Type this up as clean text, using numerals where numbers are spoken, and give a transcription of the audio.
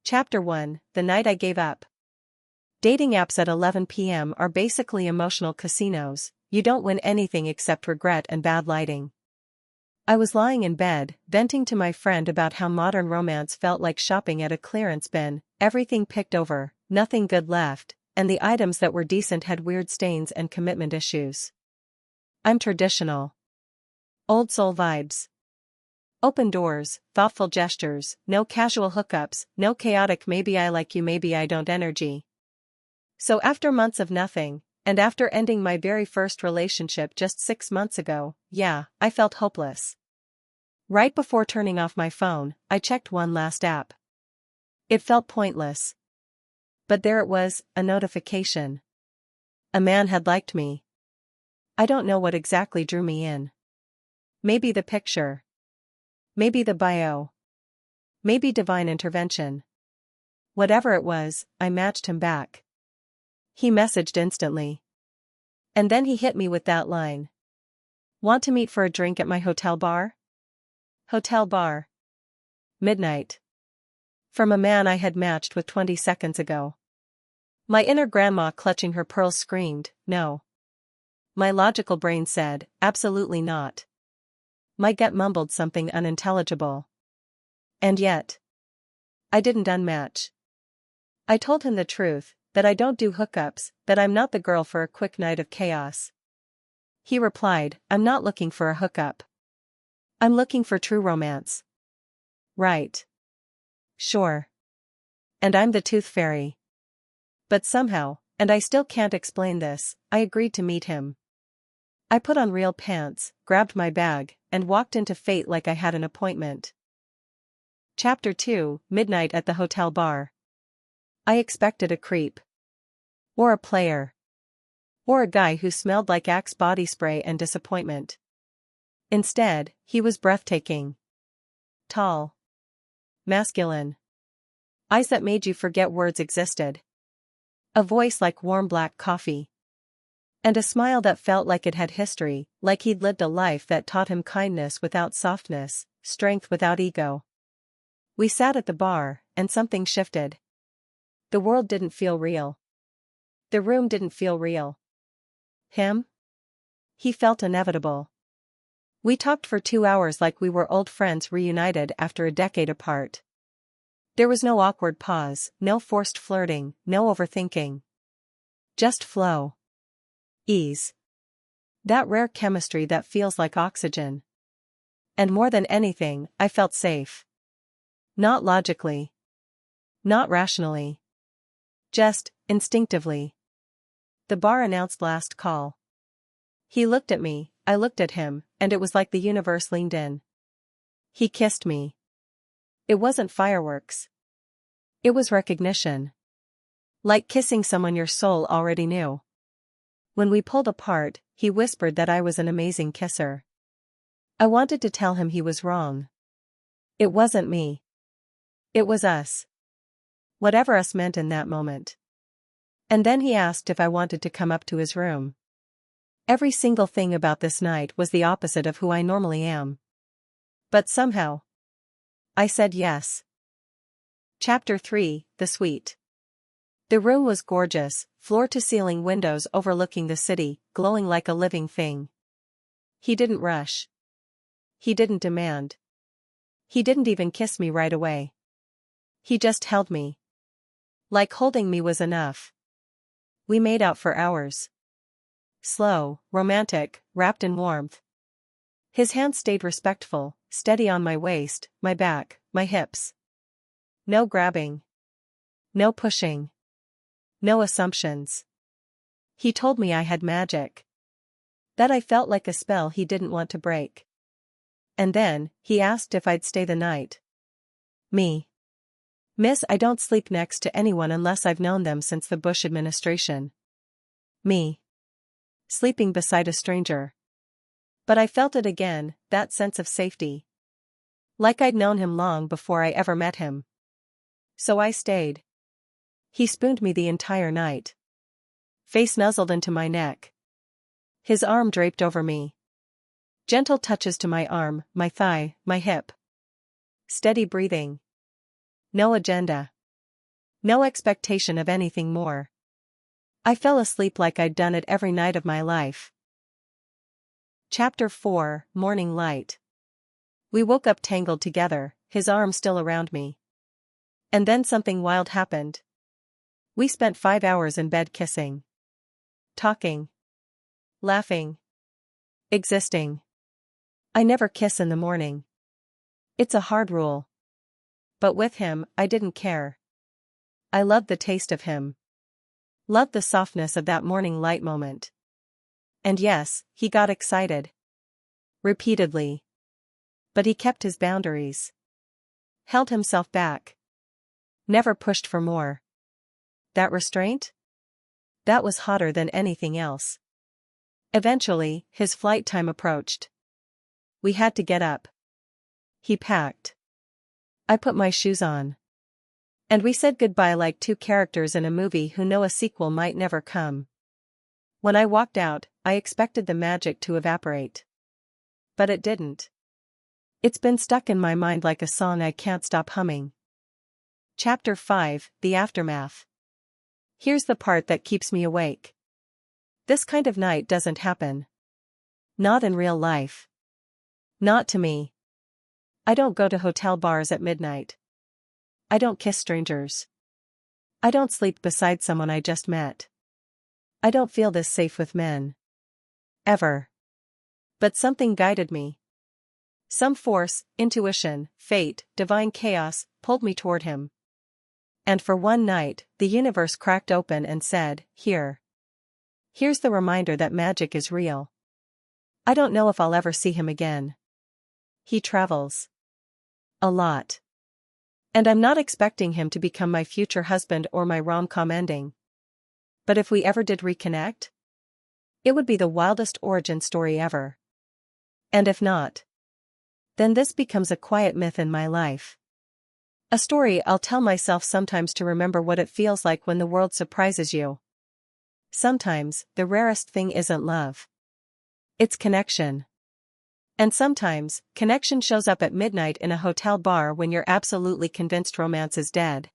Chapter 1, The Night I Gave Up. Dating apps at 11 p.m. are basically emotional casinos. You don't win anything except regret and bad lighting. I was lying in bed, venting to my friend about how modern romance felt like shopping at a clearance bin, everything picked over, nothing good left, and the items that were decent had weird stains and commitment issues. I'm traditional. Old soul vibes. Open doors, thoughtful gestures, no casual hookups, no chaotic maybe I like you maybe I don't energy. So after months of nothing, and after ending my very first relationship just 6 months ago, yeah, I felt hopeless. Right before turning off my phone, I checked one last app. It felt pointless. But there it was, a notification. A man had liked me. I don't know what exactly drew me in. Maybe the picture. Maybe the bio. Maybe divine intervention. Whatever it was, I matched him back. He messaged instantly. And then he hit me with that line. Want to meet for a drink at my hotel bar? Hotel bar. Midnight. From a man I had matched with 20 seconds ago. My inner grandma clutching her pearls screamed, no. My logical brain said, absolutely not. My gut mumbled something unintelligible. And yet, I didn't unmatch. I told him the truth, that I don't do hookups, that I'm not the girl for a quick night of chaos. He replied, I'm not looking for a hookup. I'm looking for true romance. Right. Sure. And I'm the tooth fairy. But somehow, and I still can't explain this, I agreed to meet him. I put on real pants, grabbed my bag, and walked into fate like I had an appointment. Chapter 2, Midnight at the Hotel Bar. I expected a creep. Or a player. Or a guy who smelled like Axe body spray and disappointment. Instead, he was breathtaking. Tall. Masculine. Eyes that made you forget words existed. A voice like warm black coffee. And a smile that felt like it had history, like he'd lived a life that taught him kindness without softness, strength without ego. We sat at the bar, and something shifted. The world didn't feel real. The room didn't feel real. Him? He felt inevitable. We talked for 2 hours like we were old friends reunited after a decade apart. There was no awkward pause, no forced flirting, no overthinking. Just flow. Ease. That rare chemistry that feels like oxygen. And more than anything, I felt safe. Not logically. Not rationally. Just, instinctively. The bar announced last call. He looked at me, I looked at him, and it was like the universe leaned in. He kissed me. It wasn't fireworks. It was recognition. Like kissing someone your soul already knew. When we pulled apart, he whispered that I was an amazing kisser. I wanted to tell him he was wrong. It wasn't me. It was us. Whatever us meant in that moment. And then he asked if I wanted to come up to his room. Every single thing about this night was the opposite of who I normally am. But somehow, I said yes. Chapter 3, The Suite. The room was gorgeous, floor-to-ceiling windows overlooking the city, glowing like a living thing. He didn't rush. He didn't demand. He didn't even kiss me right away. He just held me. Like holding me was enough. We made out for hours. Slow, romantic, wrapped in warmth. His hand stayed respectful, steady on my waist, my back, my hips. No grabbing. No pushing. No assumptions. He told me I had magic. That I felt like a spell he didn't want to break. And then, he asked if I'd stay the night. Me. Miss, I don't sleep next to anyone unless I've known them since the Bush administration. Me. Sleeping beside a stranger. But I felt it again, that sense of safety. Like I'd known him long before I ever met him. So I stayed. He spooned me the entire night. Face nuzzled into my neck. His arm draped over me. Gentle touches to my arm, my thigh, my hip. Steady breathing. No agenda. No expectation of anything more. I fell asleep like I'd done it every night of my life. Chapter 4, Morning Light. We woke up tangled together, his arm still around me. And then something wild happened. We spent 5 hours in bed kissing. Talking. Laughing. Existing. I never kiss in the morning. It's a hard rule. But with him, I didn't care. I loved the taste of him. Loved the softness of that morning light moment. And yes, he got excited. Repeatedly. But he kept his boundaries. Held himself back. Never pushed for more. That restraint? That was hotter than anything else. Eventually, his flight time approached. We had to get up. He packed. I put my shoes on. And we said goodbye like two characters in a movie who know a sequel might never come. When I walked out, I expected the magic to evaporate. But it didn't. It's been stuck in my mind like a song I can't stop humming. Chapter 5, The Aftermath. Here's the part that keeps me awake. This kind of night doesn't happen. Not in real life. Not to me. I don't go to hotel bars at midnight. I don't kiss strangers. I don't sleep beside someone I just met. I don't feel this safe with men. Ever. But something guided me. Some force, intuition, fate, divine chaos, pulled me toward him. And for one night, the universe cracked open and said, here. Here's the reminder that magic is real. I don't know if I'll ever see him again. He travels. A lot. And I'm not expecting him to become my future husband or my rom-com ending. But if we ever did reconnect, it would be the wildest origin story ever. And if not, then this becomes a quiet myth in my life. A story I'll tell myself sometimes to remember what it feels like when the world surprises you. Sometimes, the rarest thing isn't love. It's connection. And sometimes, connection shows up at midnight in a hotel bar when you're absolutely convinced romance is dead.